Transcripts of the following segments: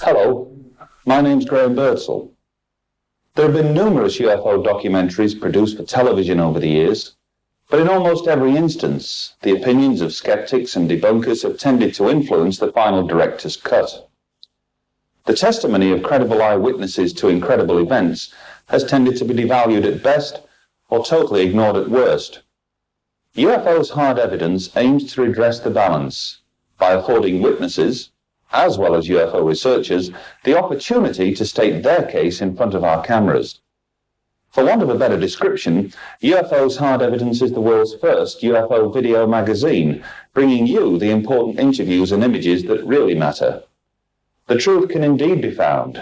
Hello, my name's Graham Birdsall. There have been numerous UFO documentaries produced for television over the years, but in almost every instance, the opinions of skeptics and debunkers have tended to influence the final director's cut. The testimony of credible eyewitnesses to incredible events has tended to be devalued at best or totally ignored at worst. UFO's hard evidence aims to redress the balance by affording witnesses, as well as UFO researchers, the opportunity to state their case in front of our cameras. For want of a better description, UFO's Hard Evidence is the world's first UFO video magazine, bringing you the important interviews and images that really matter. The truth can indeed be found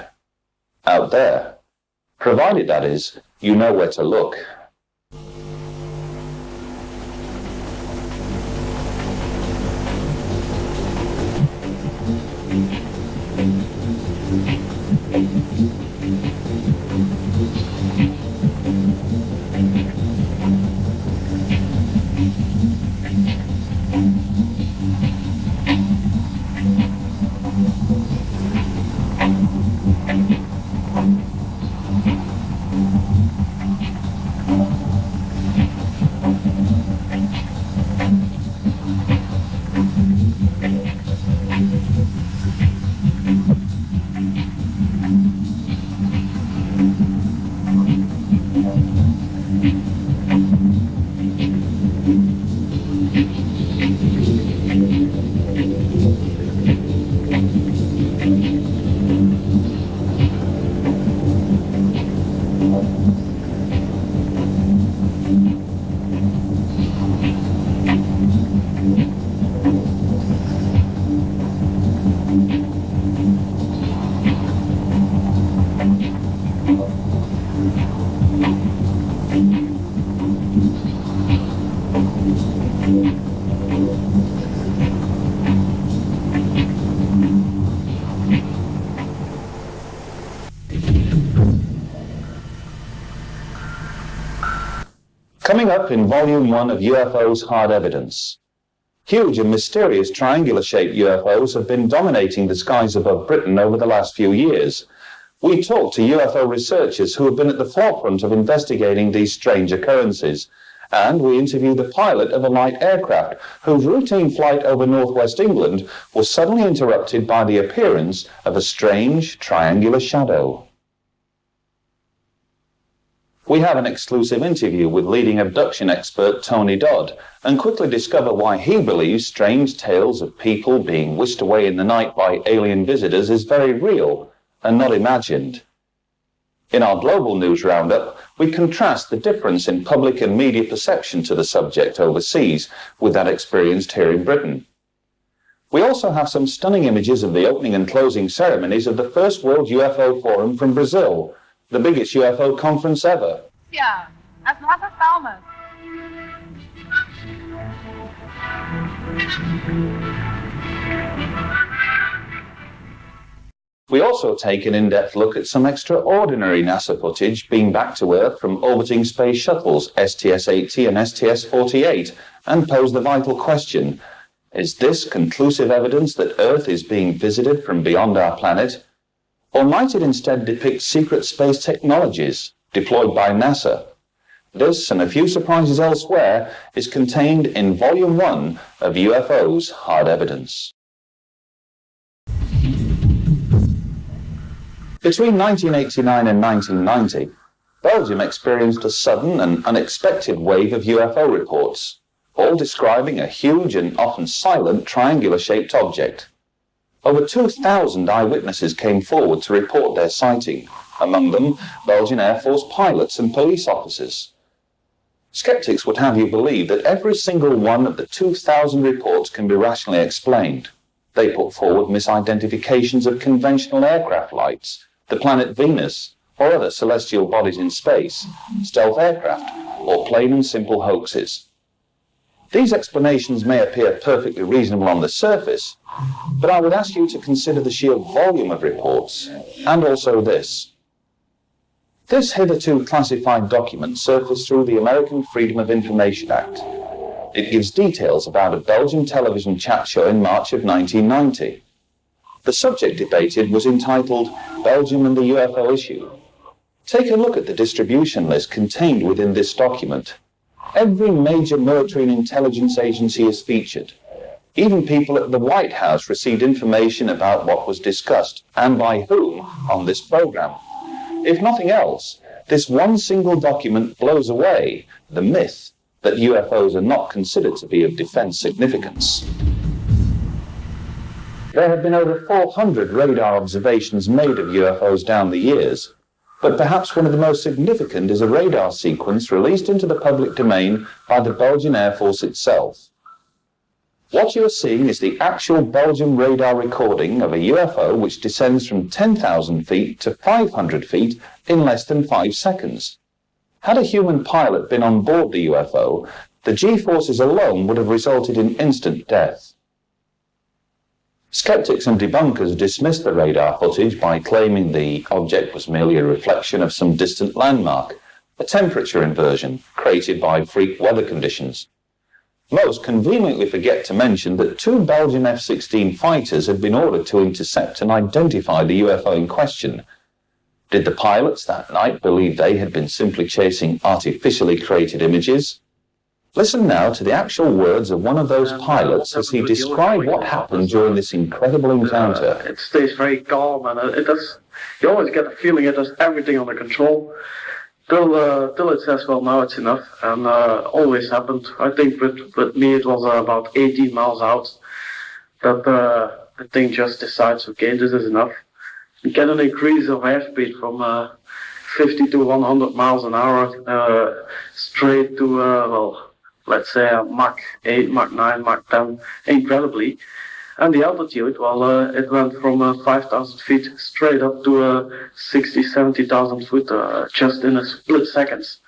out there, provided, that is, you know where to look. Coming up in Volume 1 of UFO's Hard Evidence. Huge and mysterious triangular-shaped UFOs have been dominating the skies above Britain over the last few years. We talked to UFO researchers who have been at the forefront of investigating these strange occurrences, and we interviewed the pilot of a light aircraft whose routine flight over northwest England was suddenly interrupted by the appearance of a strange triangular shadow. We have an exclusive interview with leading abduction expert Tony Dodd and quickly discover why he believes strange tales of people being whisked away in the night by alien visitors is very real and not imagined. In our global news roundup, we contrast the difference in public and media perception to the subject overseas with that experienced here in Britain. We also have some stunning images of the opening and closing ceremonies of the First World UFO Forum from Brazil, the biggest UFO conference ever. Ja, as nossas palmas. We also take an in-depth look at some extraordinary NASA footage beamed back to Earth from orbiting space shuttles STS-80 and STS-48 and pose the vital question, is this conclusive evidence that Earth is being visited from beyond our planet? Or might it instead depict secret space technologies deployed by NASA? This and a few surprises elsewhere is contained in Volume 1 of UFO's Hard Evidence. Between 1989 and 1990, Belgium experienced a sudden and unexpected wave of UFO reports, all describing a huge and often silent triangular-shaped object. Over 2,000 eyewitnesses came forward to report their sighting, among them Belgian Air Force pilots and police officers. Skeptics would have you believe that every single one of the 2,000 reports can be rationally explained. They put forward misidentifications of conventional aircraft lights, the planet Venus, or other celestial bodies in space, stealth aircraft, or plain and simple hoaxes. These explanations may appear perfectly reasonable on the surface, but I would ask you to consider the sheer volume of reports, and also this. This hitherto classified document surfaced through the American Freedom of Information Act. It gives details about a Belgian television chat show in March of 1990. The subject debated was entitled Belgium and the UFO Issue. Take a look at the distribution list contained within this document. Every major military and intelligence agency is featured. Even people at the White House received information about what was discussed and by whom on this program. If nothing else, this one single document blows away the myth that UFOs are not considered to be of defense significance. There have been over 400 radar observations made of UFOs down the years, but perhaps one of the most significant is a radar sequence released into the public domain by the Belgian Air Force itself. What you are seeing is the actual Belgian radar recording of a UFO which descends from 10,000 feet to 500 feet in less than 5 seconds. Had a human pilot been on board the UFO, the G-forces alone would have resulted in instant death. Skeptics and debunkers dismissed the radar footage by claiming the object was merely a reflection of some distant landmark, a temperature inversion created by freak weather conditions. Most conveniently forget to mention that 2 Belgian F-16 fighters had been ordered to intercept and identify the UFO in question. Did the pilots that night believe they had been simply chasing artificially created images? Listen now to the actual words of one of those pilots as he described what happened during this incredible encounter. It stays very calm, and you always get the feeling it has everything under control. Till it says, well, now it's enough, and always happened. I think with me it was about 18 miles out that the thing just decides, okay, this is enough. You get an increase of airspeed from 50 to 100 miles an hour straight to, let's say Mach 8, Mach 9, Mach 10, incredibly. And the altitude, it went from 5,000 feet straight up to 60, 70,000 feet just in a split seconds.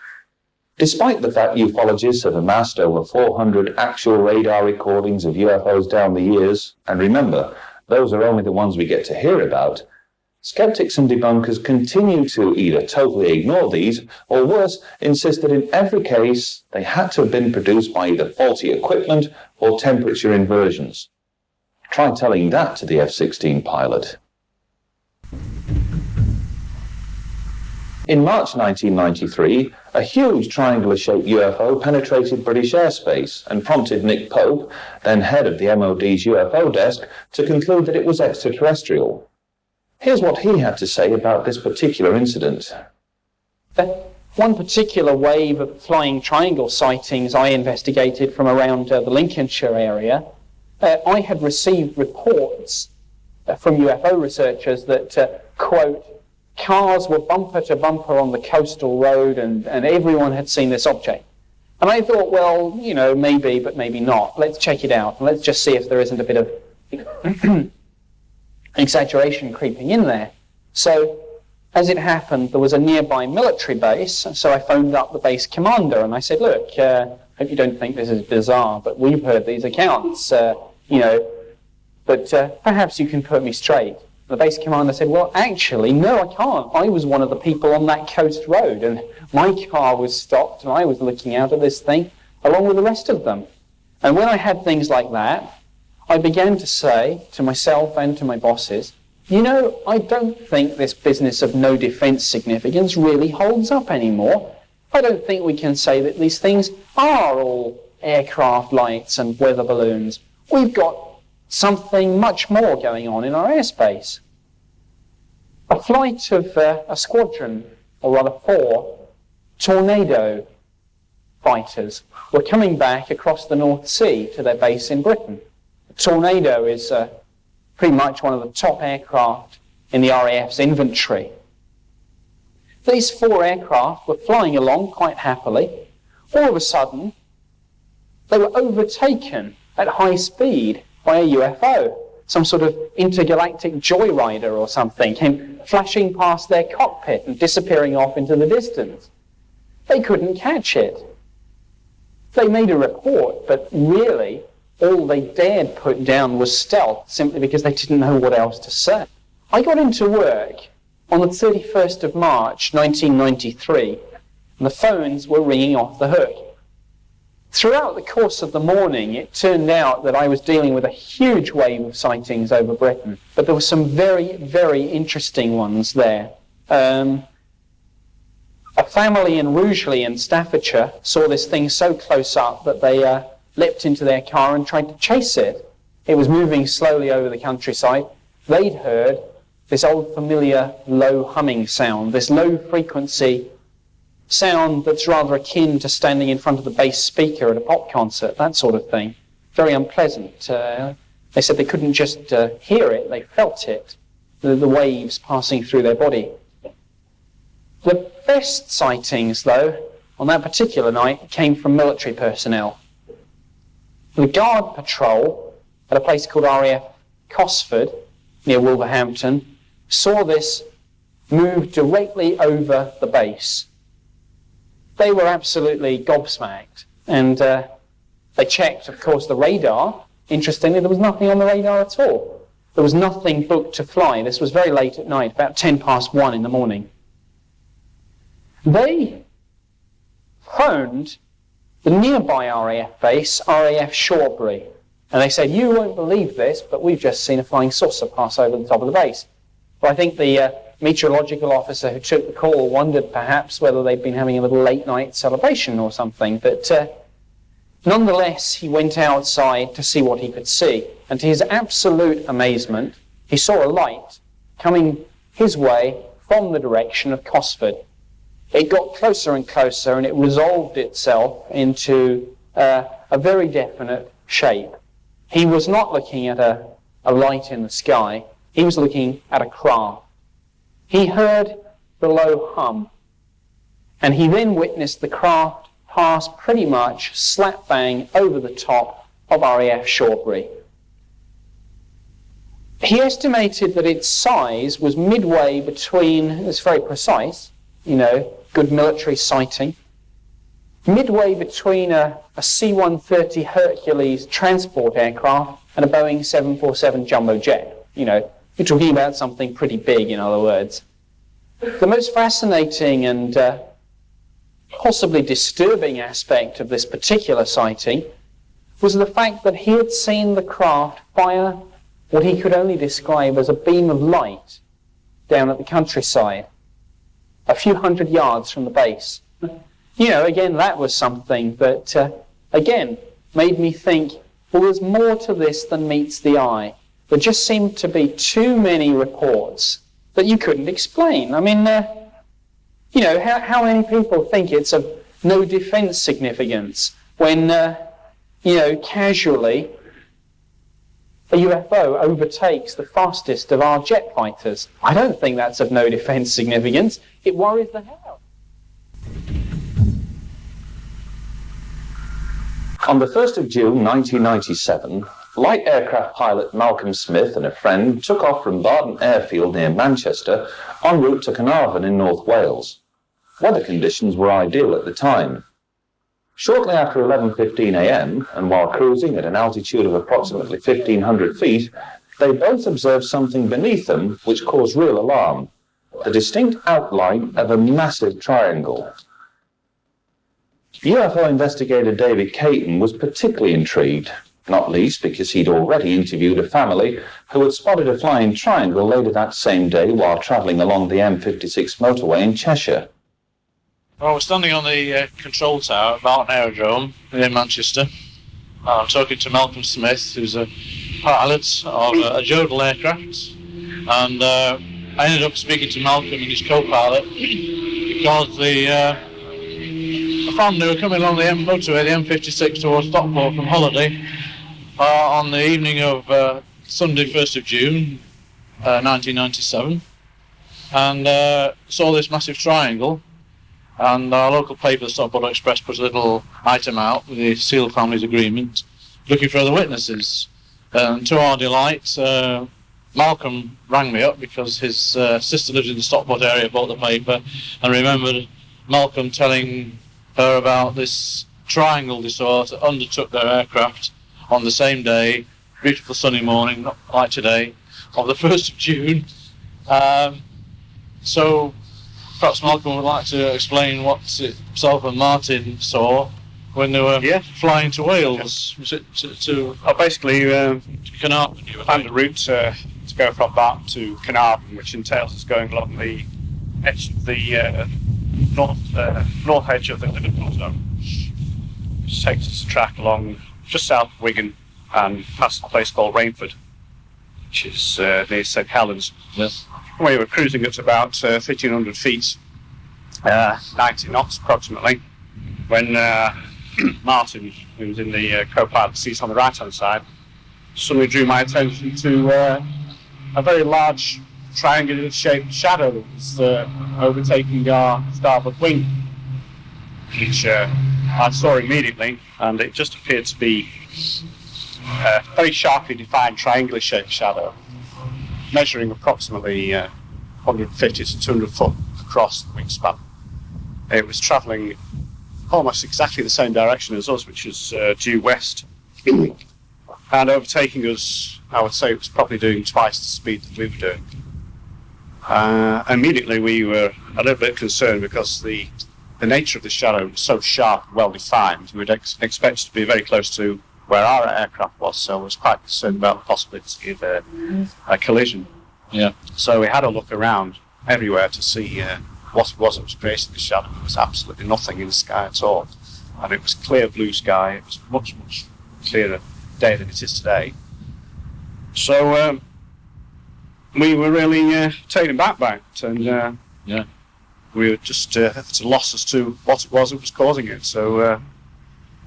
Despite the fact ufologists have amassed over 400 actual radar recordings of UFOs down the years, and remember, those are only the ones we get to hear about, skeptics and debunkers continue to either totally ignore these, or worse, insist that in every case they had to have been produced by either faulty equipment or temperature inversions. Try telling that to the F-16 pilot. In March 1993, a huge triangular-shaped UFO penetrated British airspace and prompted Nick Pope, then head of the MOD's UFO desk, to conclude that it was extraterrestrial. Here's what he had to say about this particular incident. One particular wave of flying triangle sightings I investigated from around the Lincolnshire area, I had received reports from UFO researchers that, quote, cars were bumper to bumper on the coastal road and everyone had seen this object. And I thought, well, maybe, but maybe not. Let's check it out and let's just see if there isn't a bit of exaggeration creeping in there. So, as it happened, there was a nearby military base, so I phoned up the base commander and I said, look, hope you don't think this is bizarre, but we've heard these accounts, but perhaps you can put me straight. The base commander said, well, actually, no, I can't. I was one of the people on that coast road, and my car was stopped, and I was looking out at this thing, along with the rest of them. And when I had things like that, I began to say to myself and to my bosses, I don't think this business of no defense significance really holds up anymore. I don't think we can say that these things are all aircraft lights and weather balloons. We've got something much more going on in our airspace. A flight of a squadron, or rather 4, Tornado fighters were coming back across the North Sea to their base in Britain. The Tornado is pretty much one of the top aircraft in the RAF's inventory. These 4 aircraft were flying along quite happily. All of a sudden, they were overtaken at high speed by a UFO. Some sort of intergalactic joyrider or something came flashing past their cockpit and disappearing off into the distance. They couldn't catch it. They made a report, but really all they dared put down was stealth, simply because they didn't know what else to say. I got into work on the 31st of March 1993, and the phones were ringing off the hook. Throughout the course of the morning, it turned out that I was dealing with a huge wave of sightings over Britain, but there were some very, very interesting ones there. A family in Rugeley in Staffordshire saw this thing so close up that they leapt into their car and tried to chase it. It was moving slowly over the countryside. They'd heard this old familiar low humming sound, this low frequency sound that's rather akin to standing in front of the bass speaker at a pop concert, that sort of thing. Very unpleasant. They said they couldn't just hear it, they felt it, the waves passing through their body. The best sightings, though, on that particular night came from military personnel. The guard patrol at a place called RAF Cosford, near Wolverhampton, saw this move directly over the base. They were absolutely gobsmacked, and they checked, of course, the radar. Interestingly, there was nothing on the radar at all. There was nothing booked to fly. This was very late at night, about 1:10 in the morning. They phoned the nearby RAF base, RAF Shortbury, and they said, "You won't believe this, but we've just seen a flying saucer pass over the top of the base." Well, I think the meteorological officer who took the call wondered perhaps whether they'd been having a little late-night celebration or something, but nonetheless, he went outside to see what he could see, and to his absolute amazement, he saw a light coming his way from the direction of Cosford. It got closer and closer, and it resolved itself into a very definite shape. He was not looking at a light in the sky. He was looking at a craft. He heard the low hum, and he then witnessed the craft pass pretty much slap bang over the top of RAF Shortbury. He estimated that its size was midway between, it's very precise, good military sighting, midway between a C-130 Hercules transport aircraft and a Boeing 747 jumbo jet. You're talking about something pretty big, in other words. The most fascinating and possibly disturbing aspect of this particular sighting was the fact that he had seen the craft fire what he could only describe as a beam of light down at the countryside, a few hundred yards from the base. Again, that was something that, again, made me think, well, there's more to this than meets the eye. There just seemed to be too many reports that you couldn't explain. I mean, how many people think it's of no defense significance when, casually a UFO overtakes the fastest of our jet fighters? I don't think that's of no defense significance. It worries the hell out. On the 1st of June 1997, light aircraft pilot Malcolm Smith and a friend took off from Barton Airfield near Manchester en route to Carnarvon in North Wales. Weather conditions were ideal at the time. Shortly after 11:15 a.m., and while cruising at an altitude of approximately 1,500 feet, they both observed something beneath them which caused real alarm: the distinct outline of a massive triangle. UFO investigator David Caton was particularly intrigued, not least because he'd already interviewed a family who had spotted a flying triangle later that same day while travelling along the M56 motorway in Cheshire. Well, we're standing on the control tower at Barton Aerodrome in Manchester. I'm talking to Malcolm Smith, who's a pilot of a Jodel aircraft, and I ended up speaking to Malcolm and his co-pilot because I found they were coming along the motorway, the M56, towards Stockport from holiday on the evening of Sunday, 1st of June, 1997, and saw this massive triangle. And our local paper, the Stockport Express, put a little item out with the Seal Families Agreement, looking for other witnesses. And to our delight, Malcolm rang me up because his sister lived in the Stockport area, bought the paper, and remembered Malcolm telling her about this triangle they saw that undertook their aircraft on the same day, beautiful sunny morning, not like today, of the 1st of June. So perhaps Malcolm would like to explain what himself and Martin saw when they were flying to Wales? Was it to Basically, Carnarvon? You found a route to go from that to Carnarvon, which entails us going along the edge of the north edge of the Liverpool zone. Which takes us a track along just south of Wigan and past a place called Rainford, which is near St Helens. Yes. We were cruising at about 1,300 feet, 90 knots approximately, when Martin, who was in the co-pilot seat on the right-hand side, suddenly drew my attention to a very large triangular-shaped shadow that was overtaking our starboard wing, which I saw immediately, and it just appeared to be a very sharply defined triangular-shaped shadow, measuring approximately 150 to 200 foot across the wingspan. It was travelling almost exactly the same direction as us, which was due west, and overtaking us. I would say it was probably doing twice the speed that we were doing. Immediately we were a little bit concerned because the nature of the shadow was so sharp and well defined. We would expect it to be very close to where our aircraft was, so I was quite concerned about the possibility of a collision. Yeah. So we had a look around everywhere to see what it was that was creating the shadow. There was absolutely nothing in the sky at all, and it was clear blue sky. It was much, much clearer day than it is today. So we were really taken aback by it, and we were just at a loss as to what it was that was causing it. So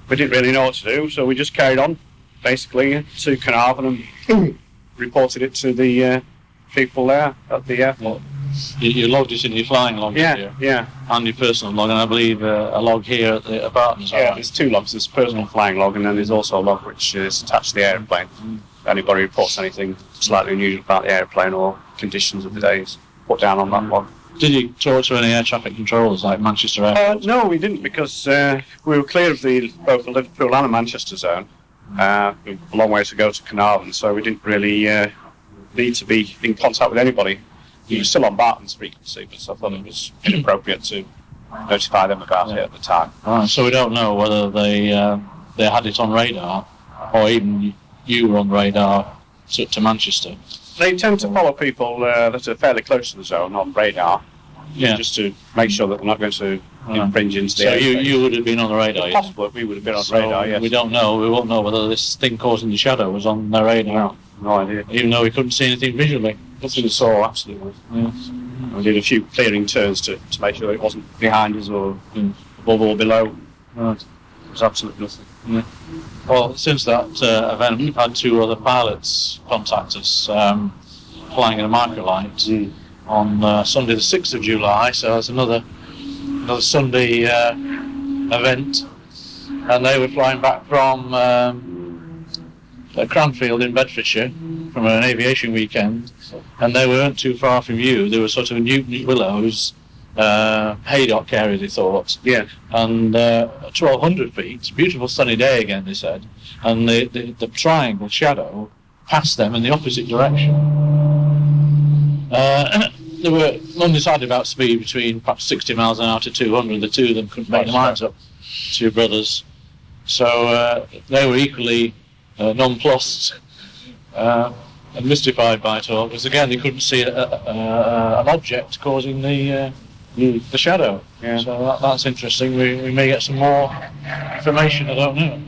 we didn't really know what to do, so we just carried on, basically, to Carnarvon and reported it to the people there at the airport. You logged it in your flying log? Yeah. And your personal log, and I believe a log here at the apartment. Yeah, there's two logs. There's a personal flying log, and then there's also a log which is attached to the aeroplane. If anybody reports anything slightly unusual about the aeroplane or conditions of the day, is put down on that log. Did you talk to any air traffic controllers like Manchester Airport? No, we didn't, because we were clear of both the Liverpool and the Manchester zone. A long way to go to Carnarvon, so we didn't really need to be in contact with anybody. We were still on Barton's frequency, but I thought it was inappropriate to notify them about it at the time. Right, so we don't know whether they had it on radar, or even you were on radar to Manchester. They tend to follow people that are fairly close to the zone on radar, just to make sure that they're not going to infringe into the area. So you would have been on the radar, yes? Possible we would have been on radar, yes. We don't know. We won't know whether this thing causing the shadow was on their radar. No idea. Even though we couldn't see anything visually. Nothing at all, absolutely. Yes. We did a few clearing turns to make sure it wasn't behind us or above or below. Right. There was absolutely nothing. Yeah. Well, since that event, we've had two other pilots contact us flying in a microlight on Sunday the 6th of July, so that's another Sunday event. And they were flying back from Cranfield in Bedfordshire from an aviation weekend, and they weren't too far from you. They were sort of Newton Willows, Haydock area, they thought. Yeah. And 1,200 feet, beautiful sunny day again, they said, and the triangle shadow passed them in the opposite direction. They were undecided about speed between perhaps 60 miles an hour to 200. The two of them couldn't make their minds up, two brothers. So they were equally nonplussed and mystified by it all, because again they couldn't see an object causing the shadow. Yeah. So that's interesting. We may get some more information, I don't know.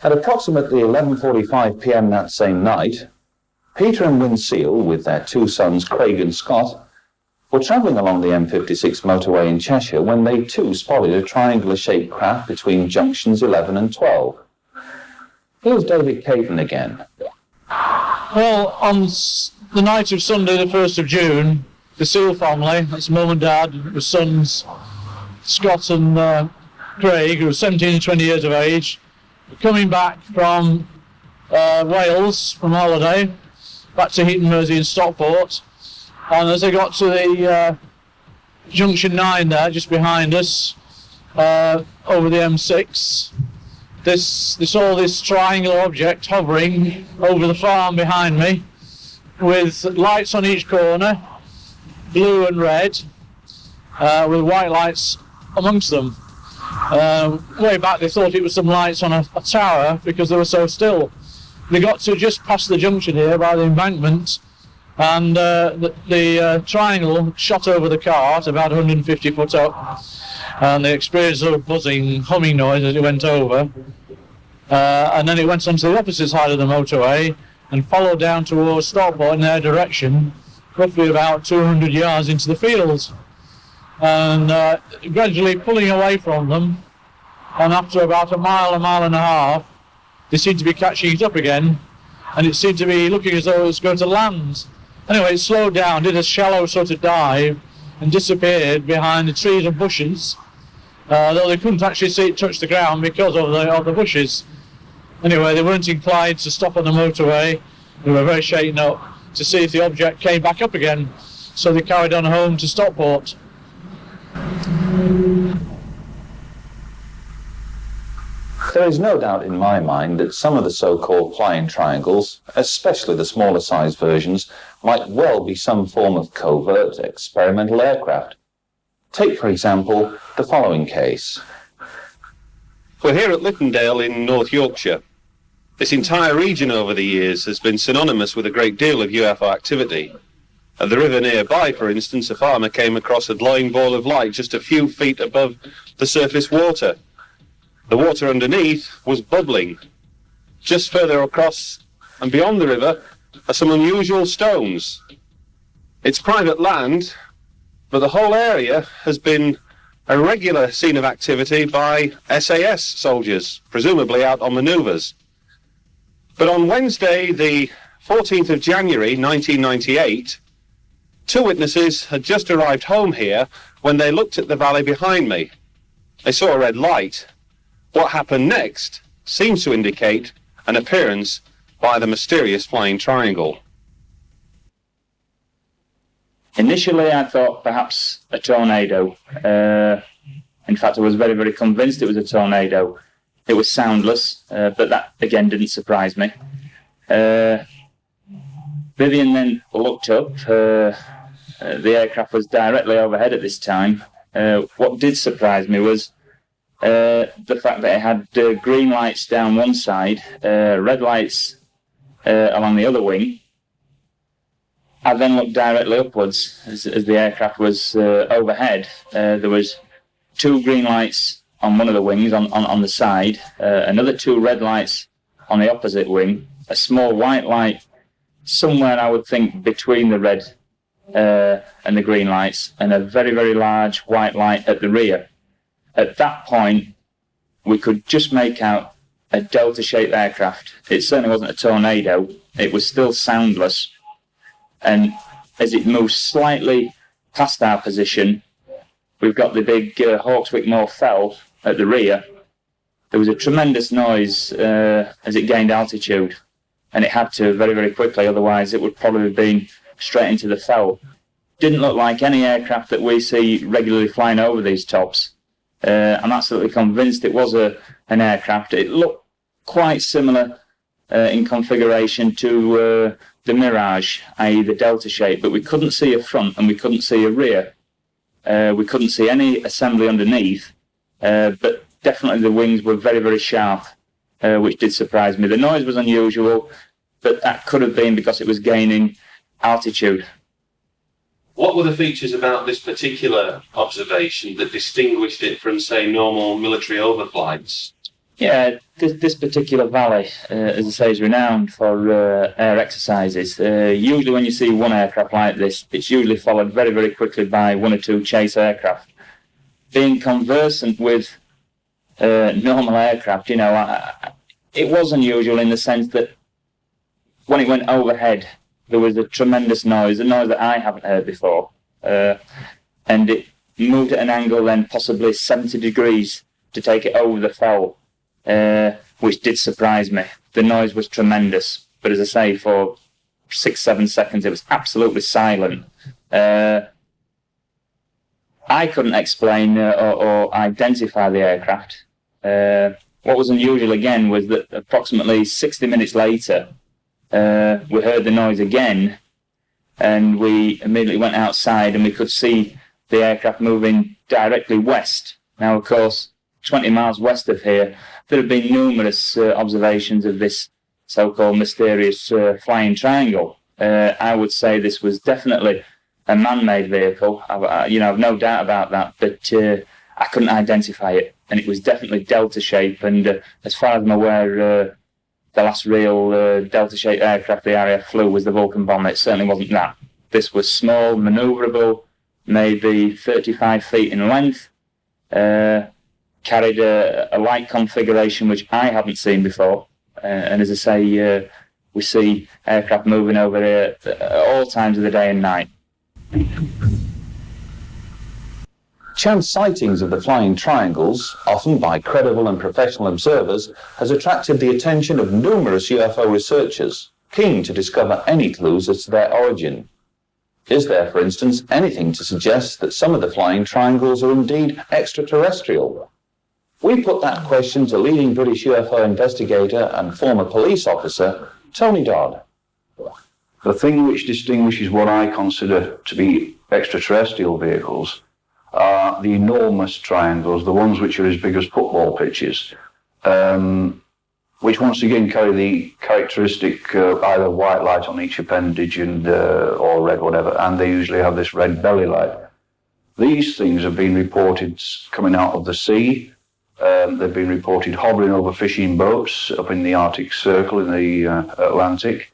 At approximately 11:45 p.m. that same night, Peter and Wynne Seal, with their two sons Craig and Scott, were travelling along the M56 motorway in Cheshire when they too spotted a triangular-shaped craft between junctions 11 and 12. Here's David Caton again. Well, on the night of Sunday, the 1st of June, the Seal family, that's Mum and Dad, the sons, Scott and Craig, who were 17 and 20 years of age, were coming back from Wales from holiday, back to Heaton, Mersey and Stockport. And as they got to the junction 9 there, just behind us, over the M6, they saw this triangular object hovering over the farm behind me, with lights on each corner, blue and red, with white lights amongst them. Way back they thought it was some lights on a tower because they were so still. They got to just past the junction here by the embankment, and the triangle shot over the cart about 150 foot up, and they experienced a buzzing, humming noise as it went over. And then it went onto the opposite side of the motorway and followed down towards Stockport in their direction, roughly about 200 yards into the fields, and gradually pulling away from them. And after about a mile and a half, they seemed to be catching it up again, and it seemed to be looking as though it was going to land. Anyway, it slowed down, did a shallow sort of dive, and disappeared behind the trees and bushes, though they couldn't actually see it touch the ground because of the bushes. Anyway, they weren't inclined to stop on the motorway. They were very shaken up to see if the object came back up again, so they carried on home to Stockport. There is no doubt in my mind that some of the so-called flying triangles, especially the smaller sized versions, might well be some form of covert experimental aircraft. Take, for example, the following case. We're here at Littondale in North Yorkshire. This entire region over the years has been synonymous with a great deal of UFO activity. At the river nearby, for instance, a farmer came across a glowing ball of light just a few feet above the surface water. The water underneath was bubbling. Just further across and beyond the river are some unusual stones. It's private land, but the whole area has been a regular scene of activity by SAS soldiers, presumably out on manoeuvres. But on Wednesday, the 14th of January 1998, two witnesses had just arrived home here when they looked at the valley behind me. They saw a red light. What happened next seems to indicate an appearance by the mysterious flying triangle. Initially, I thought perhaps a tornado. In fact, I was very, very convinced it was a tornado. It was soundless, but that, again, didn't surprise me. Vivian then looked up. The aircraft was directly overhead at this time. What did surprise me was the fact that it had green lights down one side, red lights along the other wing. I then looked directly upwards as the aircraft was overhead. There was two green lights on one of the wings on the side, another two red lights on the opposite wing, a small white light somewhere, I would think, between the red and the green lights, and a very, very large white light at the rear. At that point, we could just make out a delta-shaped aircraft. It certainly wasn't a tornado. It was still soundless. And as it moved slightly past our position, we've got the big Hawkswick Moor Fell at the rear. There was a tremendous noise as it gained altitude, and it had to very, very quickly, otherwise it would probably have been straight into the fell. Didn't look like any aircraft that we see regularly flying over these tops. I'm absolutely convinced it was an aircraft. It looked quite similar in configuration to the Mirage, i.e. the delta shape, but we couldn't see a front and we couldn't see a rear. We couldn't see any assembly underneath, but definitely the wings were very, very sharp, which did surprise me. The noise was unusual, but that could have been because it was gaining altitude. What were the features about this particular observation that distinguished it from, say, normal military overflights? Yeah, this particular valley, as I say, is renowned for air exercises. Usually when you see one aircraft like this, it's usually followed very, very quickly by one or two chase aircraft. Being conversant with normal aircraft, it was unusual in the sense that when it went overhead, there was a tremendous noise, a noise that I haven't heard before. And it moved at an angle then possibly 70 degrees to take it over the fell, which did surprise me. The noise was tremendous, but as I say, for 6-7 seconds it was absolutely silent. I couldn't explain or identify the aircraft. What was unusual again was that approximately 60 minutes later, we heard the noise again, and we immediately went outside and we could see the aircraft moving directly west. Now, of course, 20 miles west of here, there have been numerous observations of this so-called mysterious flying triangle. I would say this was definitely a man-made vehicle. I've no doubt about that, but I couldn't identify it, and it was definitely delta shape. And as far as I'm aware, the last real delta-shaped aircraft the RAF flew was the Vulcan bomber. It certainly wasn't that. This was small, manoeuvrable, maybe 35 feet in length, carried a light configuration which I hadn't seen before. And as I say, we see aircraft moving over here at all times of the day and night. Chance sightings of the flying triangles, often by credible and professional observers, has attracted the attention of numerous UFO researchers, keen to discover any clues as to their origin. Is there, for instance, anything to suggest that some of the flying triangles are indeed extraterrestrial? We put that question to leading British UFO investigator and former police officer, Tony Dodd. The thing which distinguishes what I consider to be extraterrestrial vehicles are the enormous triangles, the ones which are as big as football pitches, which once again carry the characteristic either white light on each appendage or red, whatever, and they usually have this red belly light. These things have been reported coming out of the sea. They've been reported hovering over fishing boats up in the Arctic Circle in the Atlantic.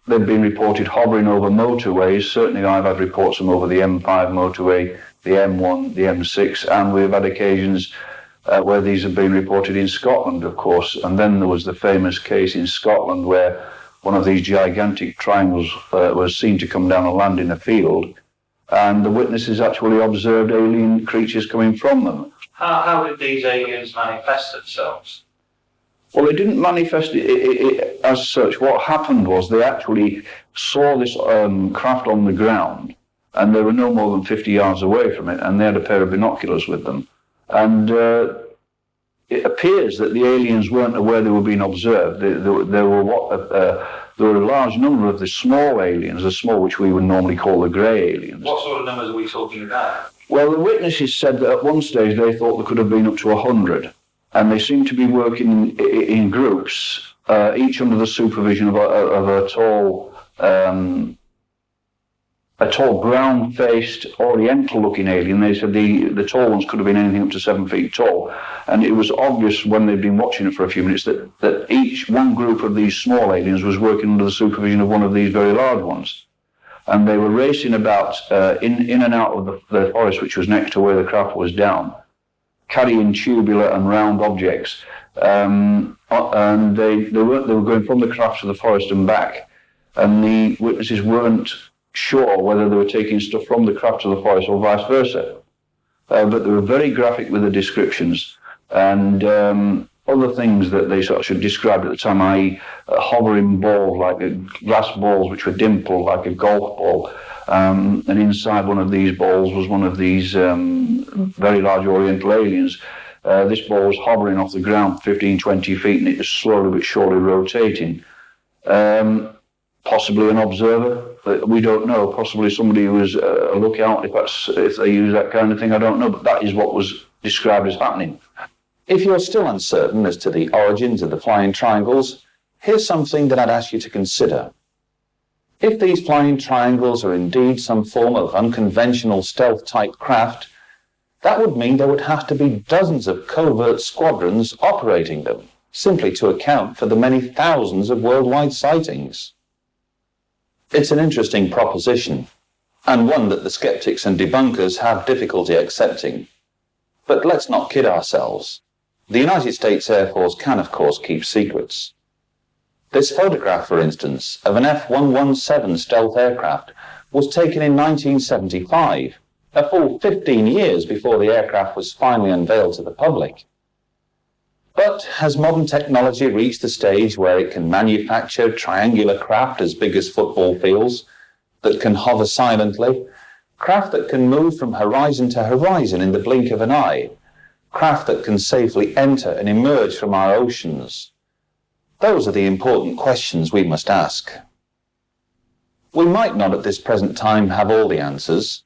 They've been reported hovering over motorways. Certainly I've had reports of them over the M5 motorway, the M1, the M6, and we've had occasions where these have been reported in Scotland, of course. And then there was the famous case in Scotland where one of these gigantic triangles was seen to come down and land in a field, and the witnesses actually observed alien creatures coming from them. How did these aliens manifest themselves? Well, they didn't manifest it as such. What happened was they actually saw this craft on the ground, and they were no more than 50 yards away from it, and they had a pair of binoculars with them. And it appears that the aliens weren't aware they were being observed. There were a large number of the small aliens, the small which we would normally call the grey aliens. What sort of numbers are we talking about? Well, the witnesses said that at one stage they thought there could have been up to 100. And they seem to be working in groups, each under the supervision of a tall brown-faced, oriental-looking alien. They said the tall ones could have been anything up to 7 feet tall. And it was obvious when they'd been watching it for a few minutes that each one group of these small aliens was working under the supervision of one of these very large ones. And they were racing about in and out of the forest, which was next to where the craft was down, carrying tubular and round objects, and they were going from the craft to the forest and back, and the witnesses weren't sure whether they were taking stuff from the craft to the forest or vice versa, but they were very graphic with the descriptions, and other things that they sort of described at the time, i.e. hovering balls, like glass balls which were dimpled like a golf ball. And inside one of these balls was one of these very large oriental aliens. This ball was hovering off the ground 15, 20 feet, and it was slowly but surely rotating. Possibly an observer, we don't know. Possibly somebody who was a lookout, if they use that kind of thing, I don't know. But that is what was described as happening. If you're still uncertain as to the origins of the flying triangles, here's something that I'd ask you to consider. If these flying triangles are indeed some form of unconventional stealth-type craft, that would mean there would have to be dozens of covert squadrons operating them, simply to account for the many thousands of worldwide sightings. It's an interesting proposition, and one that the skeptics and debunkers have difficulty accepting. But let's not kid ourselves. The United States Air Force can, of course, keep secrets. This photograph, for instance, of an F-117 stealth aircraft was taken in 1975, a full 15 years before the aircraft was finally unveiled to the public. But has modern technology reached the stage where it can manufacture triangular craft as big as football fields, that can hover silently, craft that can move from horizon to horizon in the blink of an eye, craft that can safely enter and emerge from our oceans? Those are the important questions we must ask. We might not at this present time have all the answers,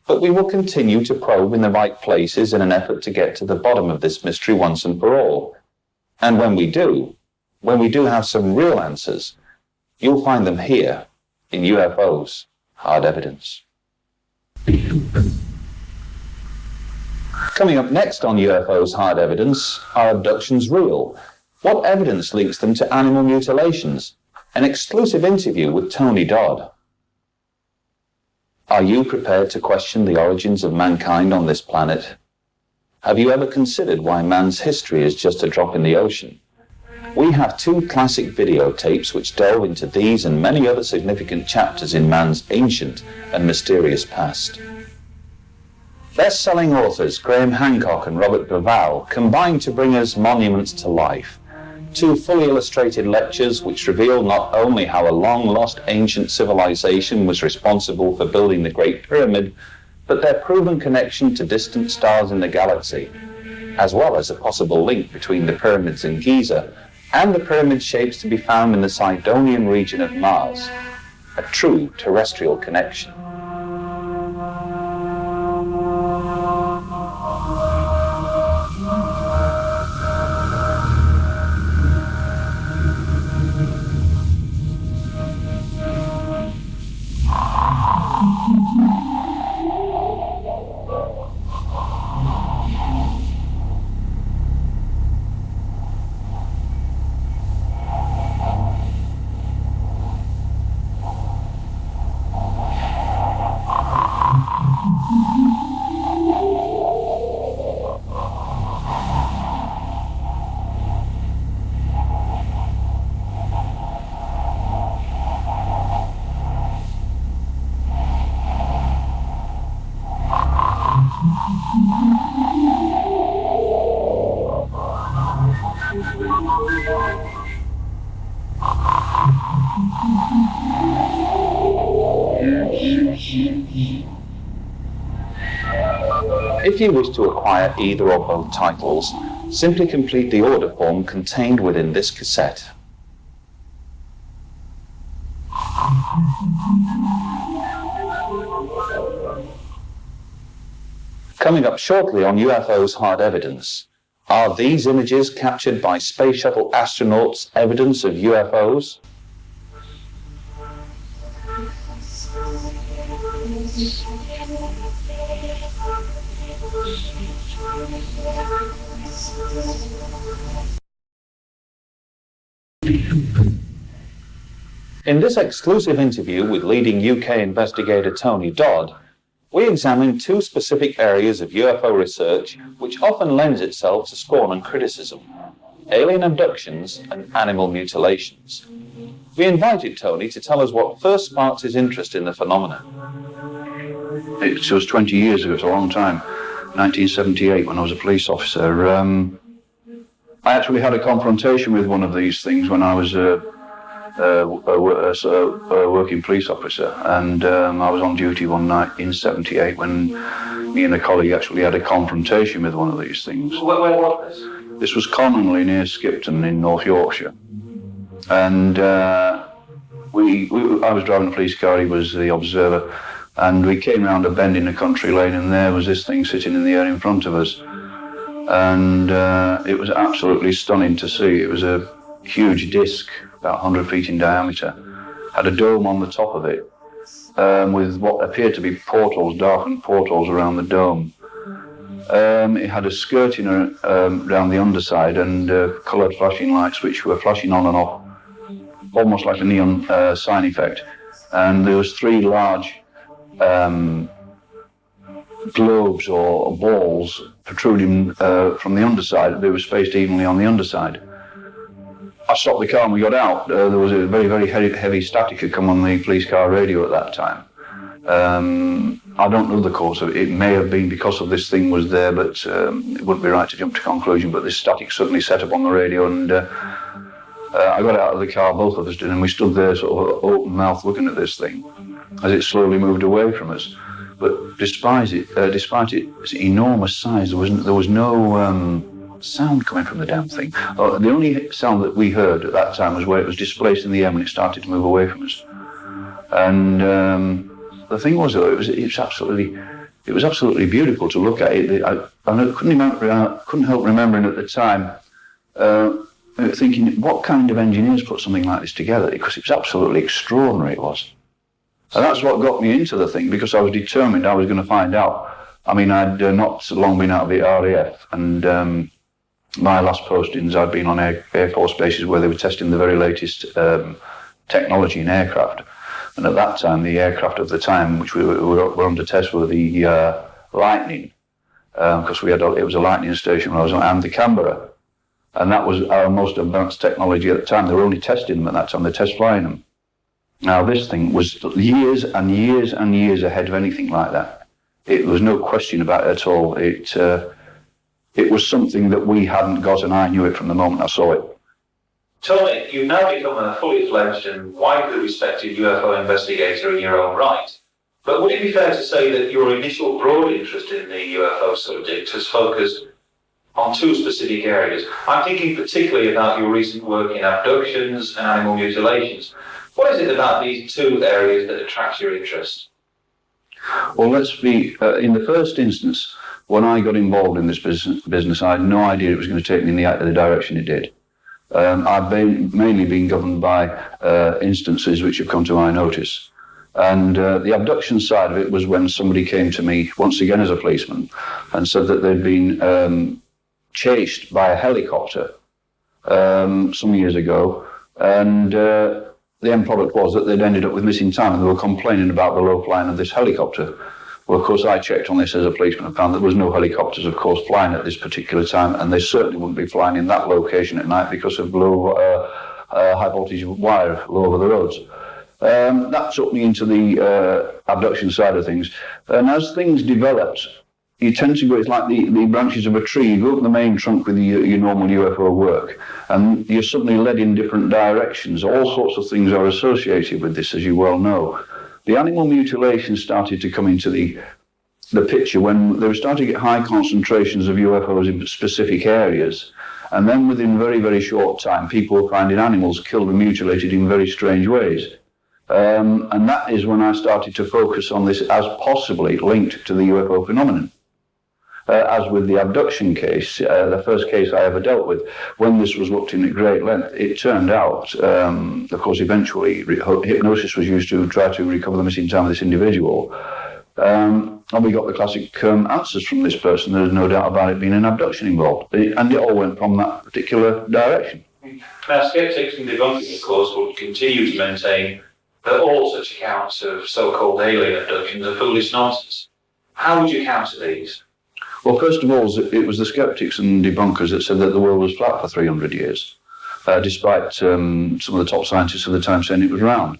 But we will continue to probe in the right places in an effort to get to the bottom of this mystery once and for all. And when we do have some real answers, you'll find them here in UFOs Hard Evidence. Coming up next on UFOs Hard Evidence, are abductions real? What evidence links them to animal mutilations? An exclusive interview with Tony Dodd. Are you prepared to question the origins of mankind on this planet? Have you ever considered why man's history is just a drop in the ocean? We have 2 classic videotapes which delve into these and many other significant chapters in man's ancient and mysterious past. Best-selling authors Graham Hancock and Robert Bauval combined to bring us monuments to life. 2 fully illustrated lectures which reveal not only how a long-lost ancient civilization was responsible for building the Great Pyramid, but their proven connection to distant stars in the galaxy, as well as a possible link between the pyramids in Giza and the pyramid shapes to be found in the Sidonian region of Mars, a true terrestrial connection. If you wish to acquire either or both titles, simply complete the order form contained within this cassette. Coming up shortly on UFOs Hard Evidence, are these images captured by space shuttle astronauts evidence of UFOs? In this exclusive interview with leading UK investigator Tony Dodd, we examine 2 specific areas of UFO research which often lends itself to scorn and criticism: alien abductions and animal mutilations. We invited Tony to tell us what first sparked his interest in the phenomenon. It was 20 years ago, it's a long time, 1978, when I was a police officer. I actually had a confrontation with one of these things when I was a working police officer, and I was on duty one night in 78 when me and a colleague actually had a confrontation with one of these things. Where was this? This was commonly near Skipton in North Yorkshire, and I was driving a police car, he was the observer, and we came round a bend in a country lane, and there was this thing sitting in the air in front of us, and it was absolutely stunning to see. It was a huge disc, about 100 feet in diameter, had a dome on the top of it, with what appeared to be portals, darkened portals around the dome. It had a skirting around the underside and coloured flashing lights which were flashing on and off, almost like a neon sign effect. And there was 3 large globes or balls protruding from the underside. They were spaced evenly on the underside. I stopped the car and we got out. There was a very, very heavy static had come on the police car radio at that time. I don't know the cause of it. It may have been because of this thing was there, but it wouldn't be right to jump to conclusion. But this static suddenly set up on the radio, and I got out of the car, both of us did, and we stood there sort of open mouth looking at this thing as it slowly moved away from us. But despite its enormous size, there was no sound coming from the damn thing. The only sound that we heard at that time was where it was displaced in the air when it started to move away from us. And the thing was, though, it was absolutely It was absolutely beautiful to look at it. I couldn't help remembering at the time, thinking, what kind of engineers put something like this together? Because it was absolutely extraordinary, it was. And that's what got me into the thing, because I was determined I was going to find out. I mean, I'd not long been out of the RAF, and my last postings, I'd been on Air Force bases where they were testing the very latest technology in aircraft. And at that time, the aircraft of the time, which we were under test, were the Lightning, because it was a Lightning station when I was on, and the Canberra. And that was our most advanced technology at the time. They were only testing them at that time, they test flying them. Now, this thing was years and years and years ahead of anything like that. It was no question about it at all. It was something that we hadn't got, and I knew it from the moment I saw it. Tony, you've now become a fully fledged and widely respected UFO investigator in your own right. But would it be fair to say that your initial broad interest in the UFO subject has focused on two specific areas? I'm thinking particularly about your recent work in abductions and animal mutilations. What is it about these two areas that attracts your interest? Well, let's be, in the first instance, when I got involved in this business, I had no idea it was going to take me in the direction it did. I've mainly been governed by instances which have come to my notice. And the abduction side of it was when somebody came to me, once again as a policeman, and said that they'd been chased by a helicopter some years ago, and the end product was that they'd ended up with missing time, and they were complaining about the low flying of this helicopter. Well, of course, I checked on this as a policeman and found there was no helicopters, of course, flying at this particular time, and they certainly wouldn't be flying in that location at night because of low, high voltage wire low over the roads. That took me into the abduction side of things. And as things developed, you tend to go, it's like the branches of a tree. You go up the main trunk with your normal UFO work, and you're suddenly led in different directions. All sorts of things are associated with this, as you well know. The animal mutilation started to come into the picture when they were starting to get high concentrations of UFOs in specific areas. And then within very, very short time, people were finding animals killed and mutilated in very strange ways. And that is when I started to focus on this as possibly linked to the UFO phenomenon. As with the abduction case, the first case I ever dealt with, when this was looked in at great length, it turned out, of course, eventually hypnosis was used to try to recover the missing time of this individual. And we got the classic answers from this person. There's no doubt about it being an abduction involved. And it all went from that particular direction. Now, skeptics and debunkers, of course, would continue to maintain that all such accounts of so-called alien abductions are foolish nonsense. How would you counter these? Well, first of all, it was the skeptics and debunkers that said that the world was flat for 300 years, despite some of the top scientists of the time saying it was round.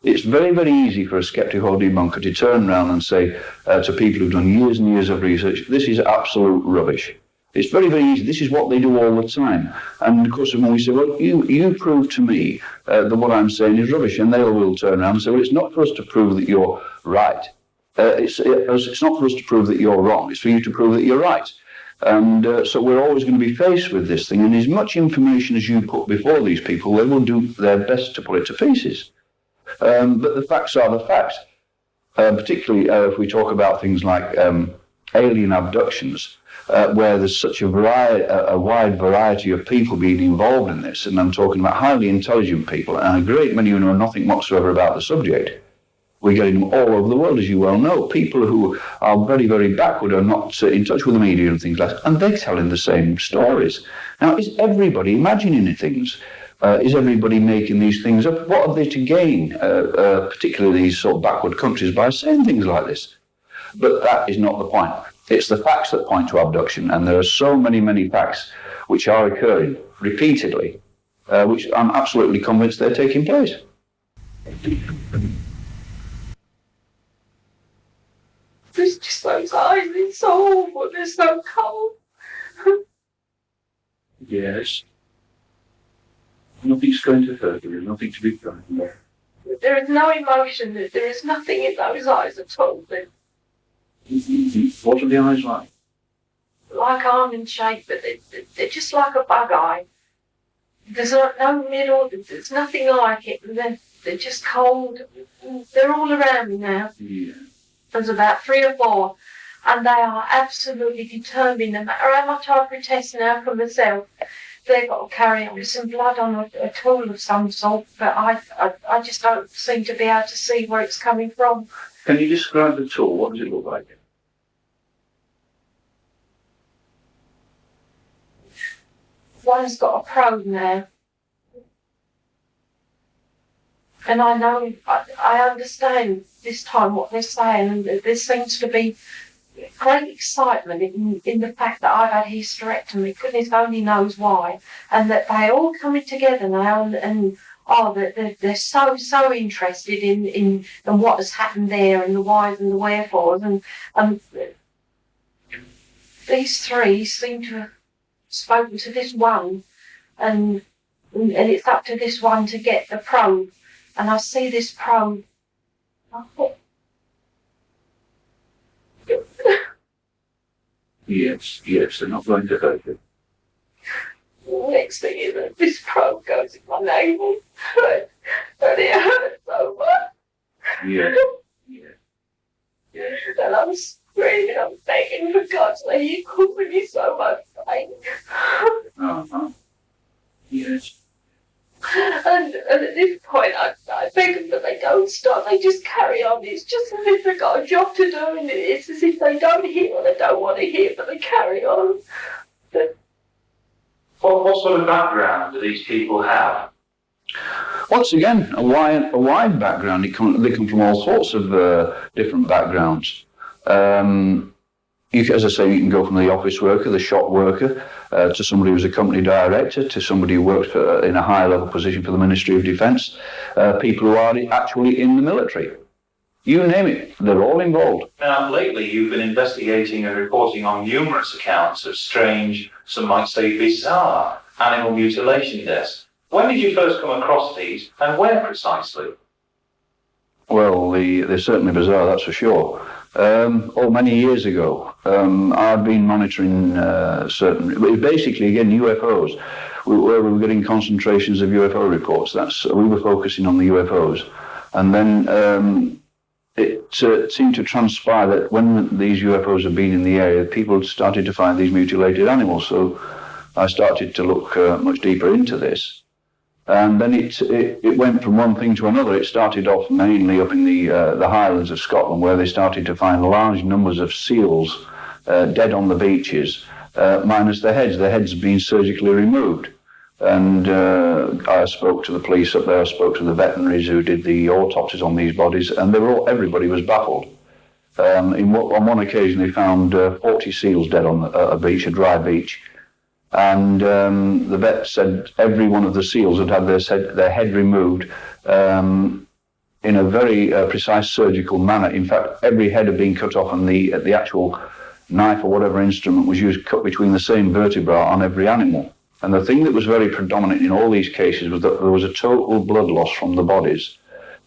It's very, very easy for a skeptic or debunker to turn around and say to people who've done years and years of research, this is absolute rubbish. It's very, very easy. This is what they do all the time. And of course, when we say, well, you prove to me that what I'm saying is rubbish, and they will turn around and say, well, it's not for us to prove that you're right. It's not for us to prove that you're wrong. It's for you to prove that you're right. And so we're always going to be faced with this thing. And as much information as you put before these people, they will do their best to put it to pieces. But the facts are the facts. Particularly if we talk about things like alien abductions, where there's such a wide variety of people being involved in this. And I'm talking about highly intelligent people, and a great many who know nothing whatsoever about the subject. We're getting them all over the world, as you well know. People who are very, very backward are not in touch with the media and things like that, and they're telling the same stories. Now, is everybody imagining things? Is everybody making these things up? What are they to gain, particularly these sort of backward countries, by saying things like this? But that is not the point. It's the facts that point to abduction, and there are so many, many facts which are occurring repeatedly, which I'm absolutely convinced they're taking place. There's just those eyes, it's so awful, they're so cold. Yes. Nothing's going to hurt you, there's nothing to be frightened of. There is no emotion, there is nothing in those eyes at all. What are the eyes like? Like almond shaped, but they're just like a bug eye. There's no middle, there's nothing like it, and they're just cold. They're all around me now. Yeah. There's about 3 or 4, and they are absolutely determined, no matter how much I protest now for myself, they've got to carry on with some blood on a tool of some sort, but I just don't seem to be able to see where it's coming from. Can you describe the tool? What does it look like? One's got a probe now. And I know, I understand this time what they're saying, and there seems to be great excitement in the fact that I've had hysterectomy. Goodness only knows why. And that they're all coming together now, and they're so interested in what has happened there, and the whys and the wherefores. And these three seem to have spoken to this one, and it's up to this one to get the probe. And I see this probe. Yes, they're not going to hurt you. Next thing is that this probe goes in my navel, and it hurts so much. Yeah. And I'm screaming, I'm begging for God's sake, He causing me so much pain. Uh-huh. Yes. And at this point, I beg them that they don't stop, they just carry on. It's just as if they've got a job to do, and it's as if they don't hear what they don't want to hear, but they carry on. What sort of background do these people have? Once again, a wide background. They come from all sorts of different backgrounds. As I say, you can go from the office worker, the shop worker, to somebody who's a company director, to somebody who works in a high-level position for the Ministry of Defence, people who are actually in the military. You name it, they're all involved. Now, lately you've been investigating and reporting on numerous accounts of strange, some might say bizarre, animal mutilation deaths. When did you first come across these, and where precisely? Well, they're certainly bizarre, that's for sure. Many years ago, I've been monitoring basically, again, UFOs, where we were getting concentrations of UFO reports. We were focusing on the UFOs. And then it seemed to transpire that when these UFOs had been in the area, people started to find these mutilated animals. So I started to look much deeper into this. And then it went from one thing to another. It started off mainly up in the Highlands of Scotland, where they started to find large numbers of seals dead on the beaches, minus their heads being surgically removed. And I spoke to the police up there, I spoke to the veterinaries who did the autopsies on these bodies, and everybody was baffled. On one occasion they found 40 seals dead on a beach, a dry beach. And the vet said every one of the seals had had their head removed in a very precise surgical manner. In fact, every head had been cut off, and the actual knife or whatever instrument was used cut between the same vertebra on every animal. And the thing that was very predominant in all these cases was that there was a total blood loss from the bodies.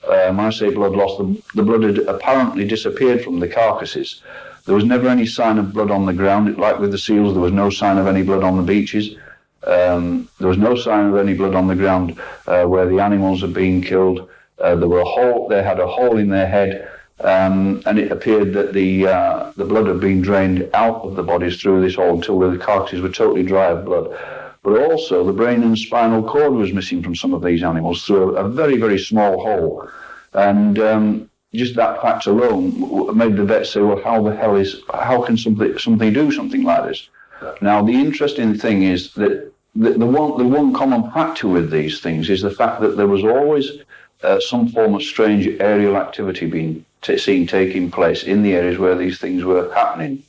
When I say blood loss, the blood had apparently disappeared from the carcasses. There was never any sign of blood on the ground. Like with the seals, there was no sign of any blood on the beaches. There was no sign of any blood on the ground where the animals had been killed. They had a hole in their head, and it appeared that the blood had been drained out of the bodies through this hole until the carcasses were totally dry of blood. But also the brain and spinal cord was missing from some of these animals through a very, very small hole. And just that fact alone made the vet say, well, how can something do something like this? Now, the interesting thing is that the one common factor with these things is the fact that there was always some form of strange aerial activity being seen taking place in the areas where these things were happening.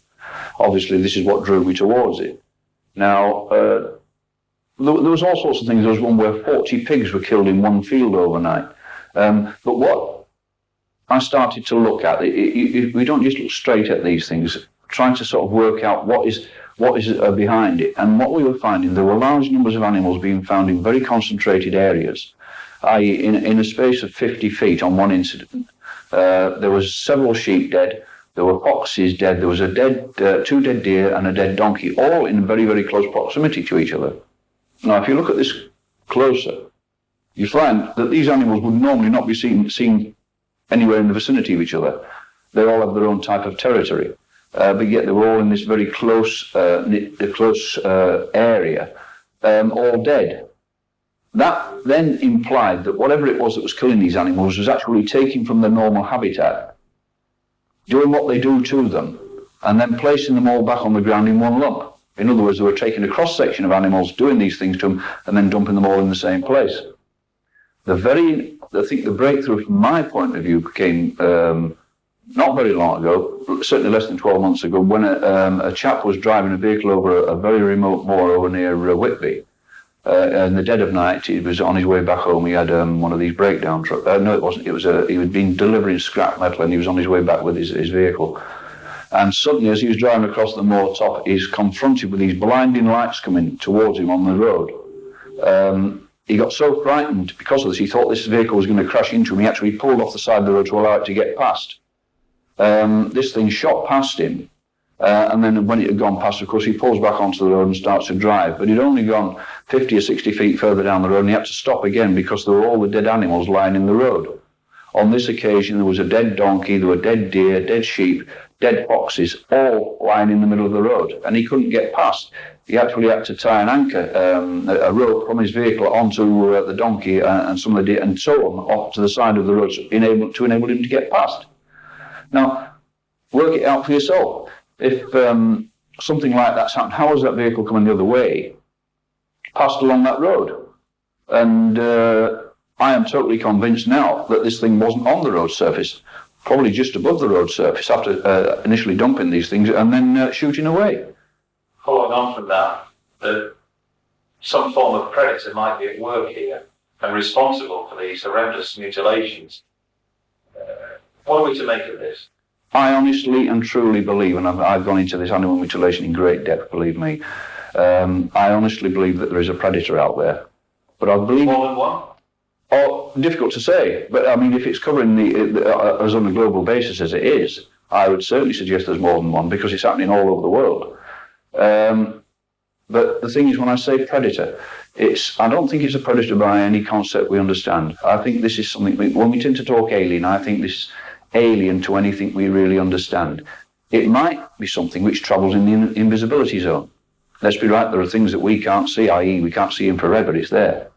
Obviously, this is what drew me towards it. Now, there was all sorts of things. There was one where 40 pigs were killed in one field overnight. But what I started to look at, we don't just look straight at these things, trying to sort of work out what is behind it. And what we were finding, there were large numbers of animals being found in very concentrated areas, i.e. in a space of 50 feet on one incident. There was several sheep dead, there were foxes dead, there was two dead deer and a dead donkey, all in very, very close proximity to each other. Now, if you look at this closer, you find that these animals would normally not be seen anywhere in the vicinity of each other. They all have their own type of territory. but yet they were all in this very close area, all dead. That then implied that whatever it was that was killing these animals was actually taken from their normal habitat, doing what they do to them, and then placing them all back on the ground in one lump. In other words, they were taking a cross-section of animals, doing these things to them, and then dumping them all in the same place. I think the breakthrough from my point of view came not very long ago, certainly less than 12 months ago, when a chap was driving a vehicle over a very remote moor over near Whitby. In the dead of night, he was on his way back home. He had one of these breakdown trucks. No, it wasn't. He had been delivering scrap metal, and he was on his way back with his vehicle. And suddenly, as he was driving across the moor top, he's confronted with these blinding lights coming towards him on the road. He got so frightened because of this, he thought this vehicle was going to crash into him. He actually pulled off the side of the road to allow it to get past. This thing shot past him, and then when it had gone past, of course, he pulls back onto the road and starts to drive. But he'd only gone 50 or 60 feet further down the road, and he had to stop again because there were all the dead animals lying in the road. On this occasion, there was a dead donkey, there were dead deer, dead sheep, dead foxes, all lying in the middle of the road, and he couldn't get past. He actually had to tie an anchor, a rope from his vehicle onto the donkey and some of the deer, and so on, off to the side of the road to enable him to get past. Now, work it out for yourself. If something like that's happened, how has that vehicle coming the other way passed along that road? And I am totally convinced now that this thing wasn't on the road surface, probably just above the road surface after initially dumping these things and then shooting away. Following on from that some form of predator might be at work here and responsible for these horrendous mutilations. What are we to make of this? I honestly and truly believe, and I've gone into this animal mutilation in great depth, believe me, I honestly believe that there is a predator out there. But I believe... More than one? Oh, difficult to say. But I mean, if it's covering us on a global basis as it is, I would certainly suggest there's more than one because it's happening all over the world. But the thing is, when I say predator, I don't think it's a predator by any concept we understand. I think this is something, when we tend to talk alien, I think this is alien to anything we really understand. It might be something which travels in the invisibility zone. Let's be right, there are things that we can't see, i.e. we can't see infrared, but it's there.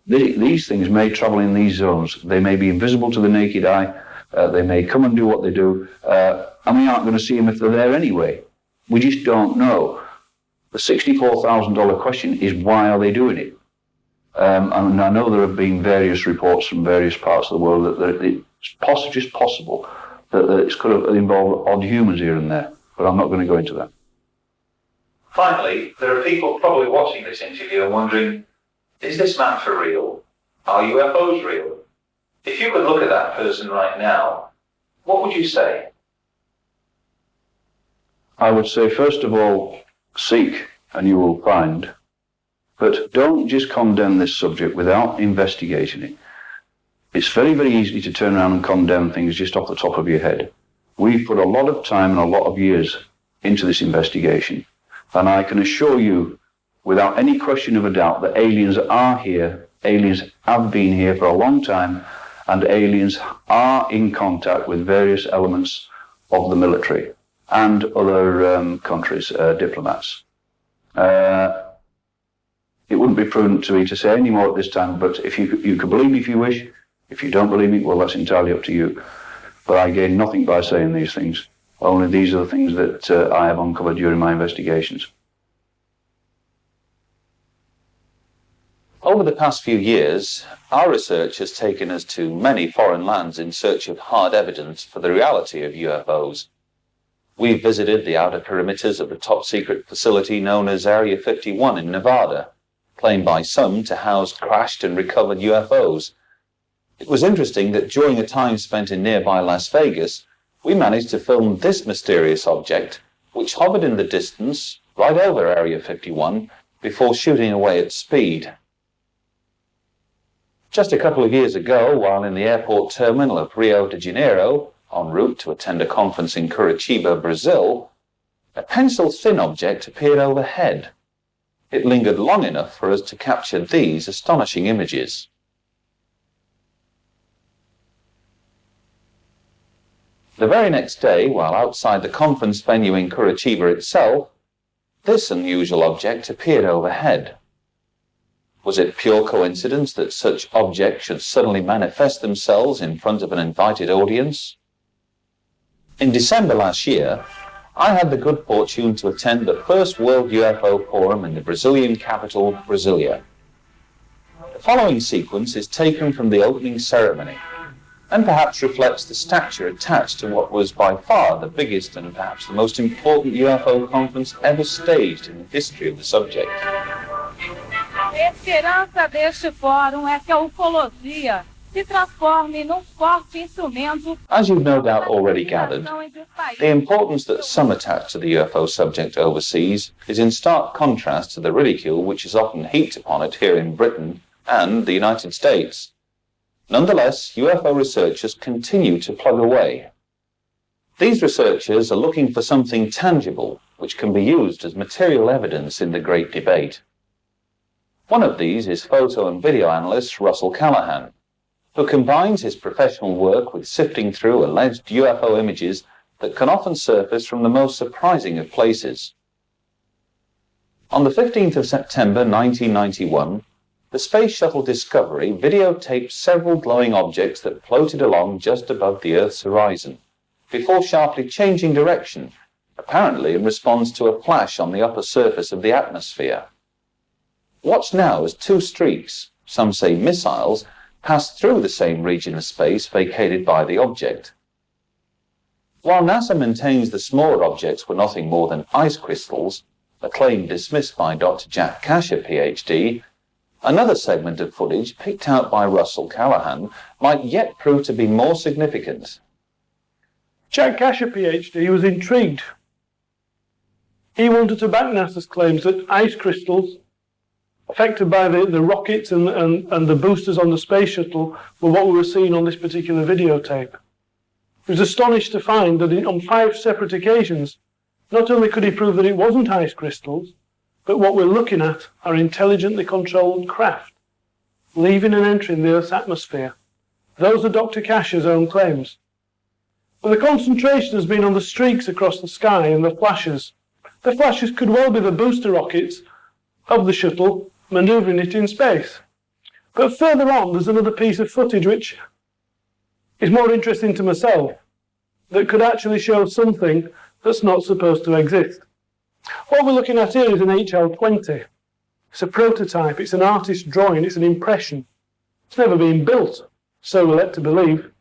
These things may travel in these zones. They may be invisible to the naked eye. They may come and do what they do, and we aren't going to see them if they're there anyway. We just don't know. The $64,000 question is, why are they doing it? And I know there have been various reports from various parts of the world that it's just possible that it could have involved odd humans here and there, but I'm not going to go into that. Finally, there are people probably watching this interview and wondering, is this man for real? Are UFOs real? If you could look at that person right now, what would you say? I would say, first of all, seek and you will find. But don't just condemn this subject without investigating it. It's very, very easy to turn around and condemn things just off the top of your head. We've put a lot of time and a lot of years into this investigation. And I can assure you, without any question of a doubt, that aliens are here, aliens have been here for a long time, and aliens are in contact with various elements of the military and other countries, diplomats. It wouldn't be prudent to me to say any more at this time, but if you can believe me if you wish. If you don't believe me, well, that's entirely up to you. But I gain nothing by saying these things. Only these are the things that I have uncovered during my investigations. Over the past few years, our research has taken us to many foreign lands in search of hard evidence for the reality of UFOs. We've visited the outer perimeters of the top-secret facility known as Area 51 in Nevada, claimed by some to house crashed and recovered UFOs. It was interesting that during a time spent in nearby Las Vegas, we managed to film this mysterious object, which hovered in the distance right over Area 51 before shooting away at speed. Just a couple of years ago, while in the airport terminal of Rio de Janeiro, en route to attend a conference in Curitiba, Brazil, a pencil-thin object appeared overhead. It lingered long enough for us to capture these astonishing images. The very next day, while outside the conference venue in Curitiba itself, this unusual object appeared overhead. Was it pure coincidence that such objects should suddenly manifest themselves in front of an invited audience? In December last year, I had the good fortune to attend the first World UFO Forum in the Brazilian capital, Brasilia. The following sequence is taken from the opening ceremony, and perhaps reflects the stature attached to what was by far the biggest and perhaps the most important UFO conference ever staged in the history of the subject. A esperança deste fórum é que a ufologia se transforme num forte instrumento. As you've no doubt already gathered, the importance that some attach to the UFO subject overseas is in stark contrast to the ridicule which is often heaped upon it here in Britain and the United States. Nonetheless, UFO researchers continue to plug away. These researchers are looking for something tangible which can be used as material evidence in the great debate. One of these is photo and video analyst Russell Callahan, who combines his professional work with sifting through alleged UFO images that can often surface from the most surprising of places. On the 15th of September 1991, the Space Shuttle Discovery videotaped several glowing objects that floated along just above the Earth's horizon, before sharply changing direction, apparently in response to a flash on the upper surface of the atmosphere. Watched now as two streaks, some say missiles, passed through the same region of space vacated by the object. While NASA maintains the smaller objects were nothing more than ice crystals, a claim dismissed by Dr. Jack Kasher, PhD, another segment of footage picked out by Russell Callahan might yet prove to be more significant. Jack Kasher, PhD, was intrigued. He wanted to back NASA's claims that ice crystals affected by the rockets and the boosters on the space shuttle were what we were seeing on this particular videotape. He was astonished to find that on 5 separate occasions, not only could he prove that it wasn't ice crystals, but what we're looking at are intelligently controlled craft, leaving and entering the Earth's atmosphere. Those are Dr. Kasher's own claims. And the concentration has been on the streaks across the sky and the flashes. The flashes could well be the booster rockets of the shuttle manoeuvring it in space. But further on, there's another piece of footage which is more interesting to myself, that could actually show something that's not supposed to exist. What we're looking at here is an HL20. It's a prototype, it's an artist's drawing, it's an impression. It's never been built, so we're led to believe.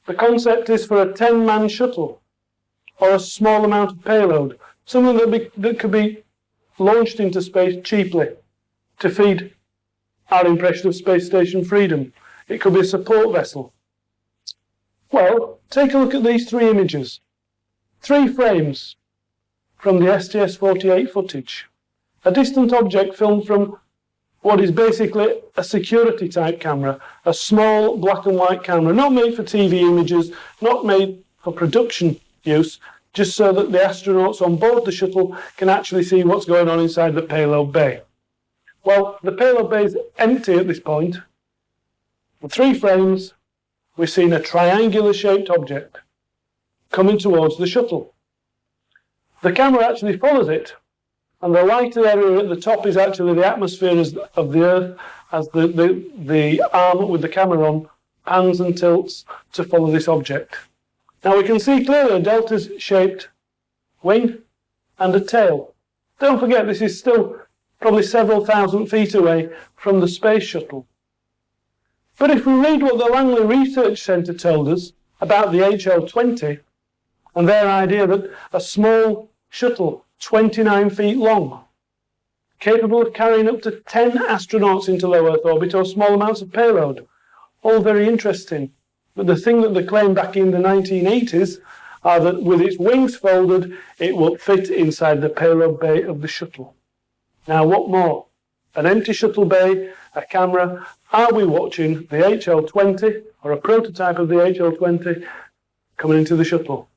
The concept is for a 10-man shuttle, or a small amount of payload, something that could be launched into space cheaply to feed our impression of Space Station Freedom. It could be a support vessel. Well, take a look at these 3 images. 3 frames from the STS-48 footage. A distant object filmed from what is basically a security type camera, a small black and white camera, not made for TV images, not made for production use, just so that the astronauts on board the shuttle can actually see what's going on inside the payload bay. Well, the payload bay is empty at this point. In 3 frames, we've seen a triangular-shaped object coming towards the shuttle. The camera actually follows it, and the lighted area at the top is actually the atmosphere of the Earth as the arm with the camera on pans and tilts to follow this object. Now we can see clearly a delta-shaped wing and a tail. Don't forget, this is still probably several thousand feet away from the space shuttle. But if we read what the Langley Research Centre told us about the HL20 and their idea that a small shuttle, 29 feet long, capable of carrying up to 10 astronauts into low Earth orbit or small amounts of payload, all very interesting. But the thing that they claimed back in the 1980s are that with its wings folded, it will fit inside the payload bay of the shuttle. Now, what more? An empty shuttle bay, a camera. Are we watching the HL20 or a prototype of the HL20 coming into the shuttle?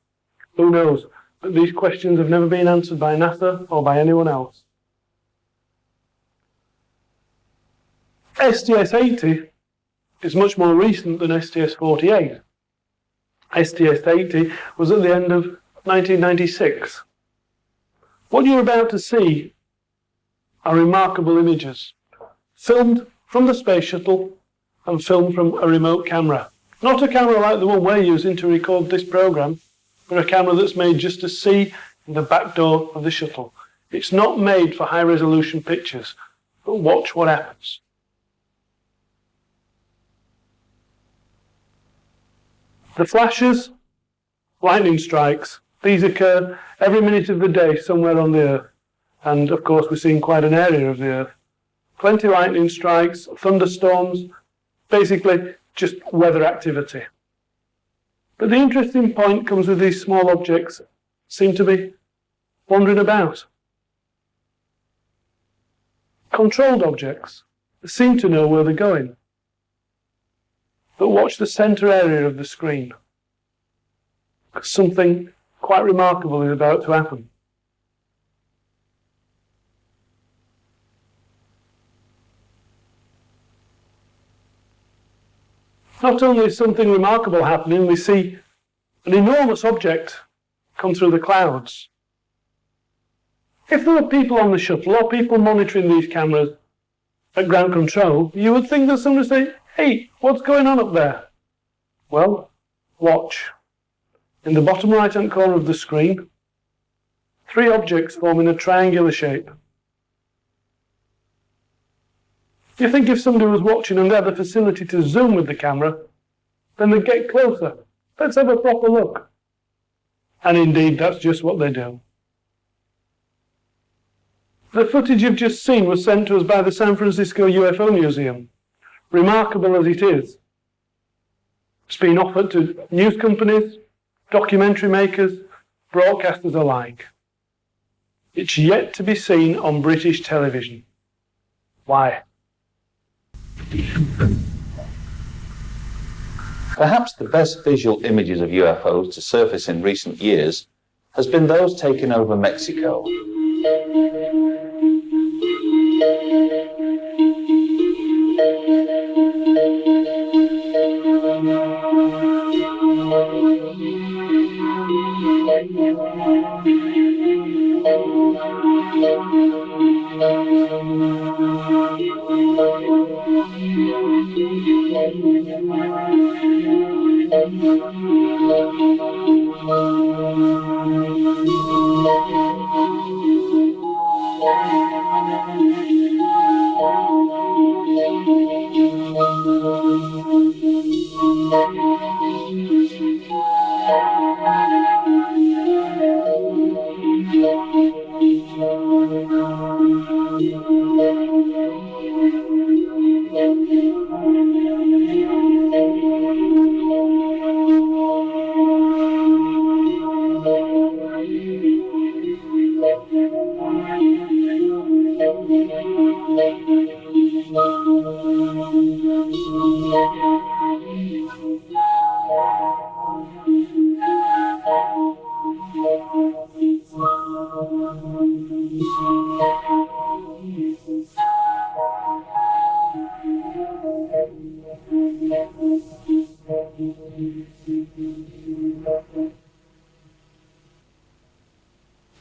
Who knows? But these questions have never been answered by NASA or by anyone else. STS-80 is much more recent than STS-48. STS-80 was at the end of 1996. What you're about to see are remarkable images, filmed from the space shuttle and filmed from a remote camera. Not a camera like the one we're using to record this program, but a camera that's made just to see in the back door of the shuttle. It's not made for high-resolution pictures, but watch what happens. The flashes, lightning strikes, these occur every minute of the day somewhere on the Earth. And of course we're seeing quite an area of the Earth. Plenty lightning strikes, thunderstorms, basically just weather activity. But the interesting point comes with these small objects seem to be wandering about. Controlled objects seem to know where they're going. But watch the centre area of the screen. Something quite remarkable is about to happen. Not only is something remarkable happening, we see an enormous object come through the clouds. If there were people on the shuttle or people monitoring these cameras at ground control, you would think that somebody would say, "Hey, what's going on up there?" Well, watch. In the bottom right-hand corner of the screen, 3 objects forming a triangular shape. You think if somebody was watching and they had the facility to zoom with the camera, then they'd get closer. Let's have a proper look. And indeed, that's just what they do. The footage you've just seen was sent to us by the San Francisco UFO Museum. Remarkable as it is, it's been offered to news companies, documentary makers, broadcasters alike. It's yet to be seen on British television. Why? Perhaps the best visual images of UFOs to surface in recent years has been those taken over Mexico.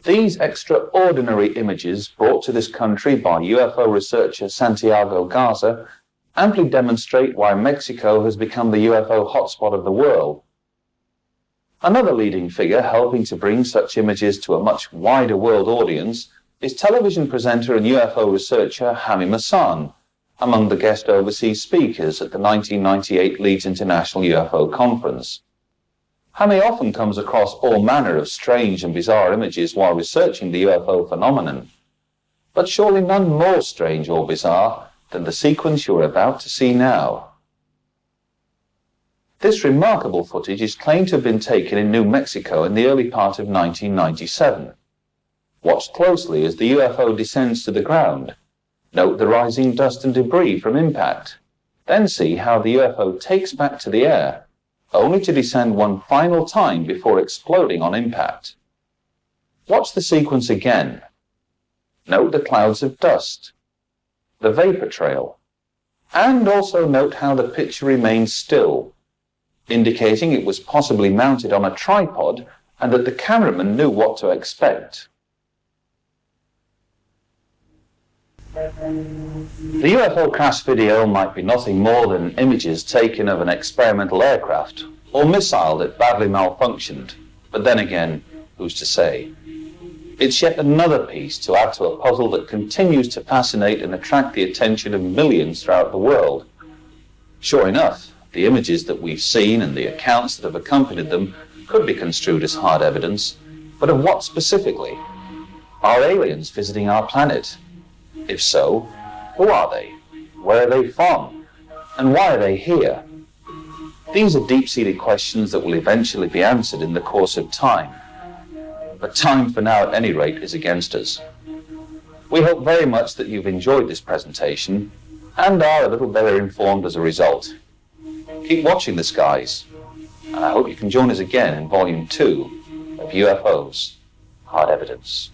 These extraordinary images brought to this country by UFO researcher Santiago Garza amply demonstrate why Mexico has become the UFO hotspot of the world. Another leading figure helping to bring such images to a much wider world audience is television presenter and UFO researcher Jaime Maussan, among the guest overseas speakers at the 1998 Leeds International UFO Conference. Jaime often comes across all manner of strange and bizarre images while researching the UFO phenomenon, but surely none more strange or bizarre than the sequence you're about to see now. This remarkable footage is claimed to have been taken in New Mexico in the early part of 1997. Watch closely as the UFO descends to the ground. Note the rising dust and debris from impact. Then see how the UFO takes back to the air, only to descend one final time before exploding on impact. Watch the sequence again. Note the clouds of dust, the vapor trail, and also note how the picture remains still, indicating it was possibly mounted on a tripod and that the cameraman knew what to expect. The UFO crash video might be nothing more than images taken of an experimental aircraft or missile that badly malfunctioned, but then again, who's to say? It's yet another piece to add to a puzzle that continues to fascinate and attract the attention of millions throughout the world. Sure enough, the images that we've seen and the accounts that have accompanied them could be construed as hard evidence, but of what specifically? Are aliens visiting our planet? If so, who are they? Where are they from? And why are they here? These are deep-seated questions that will eventually be answered in the course of time. But time for now, at any rate, is against us. We hope very much that you've enjoyed this presentation and are a little better informed as a result. Keep watching the skies, and I hope you can join us again in Volume 2 of UFOs, Hard Evidence.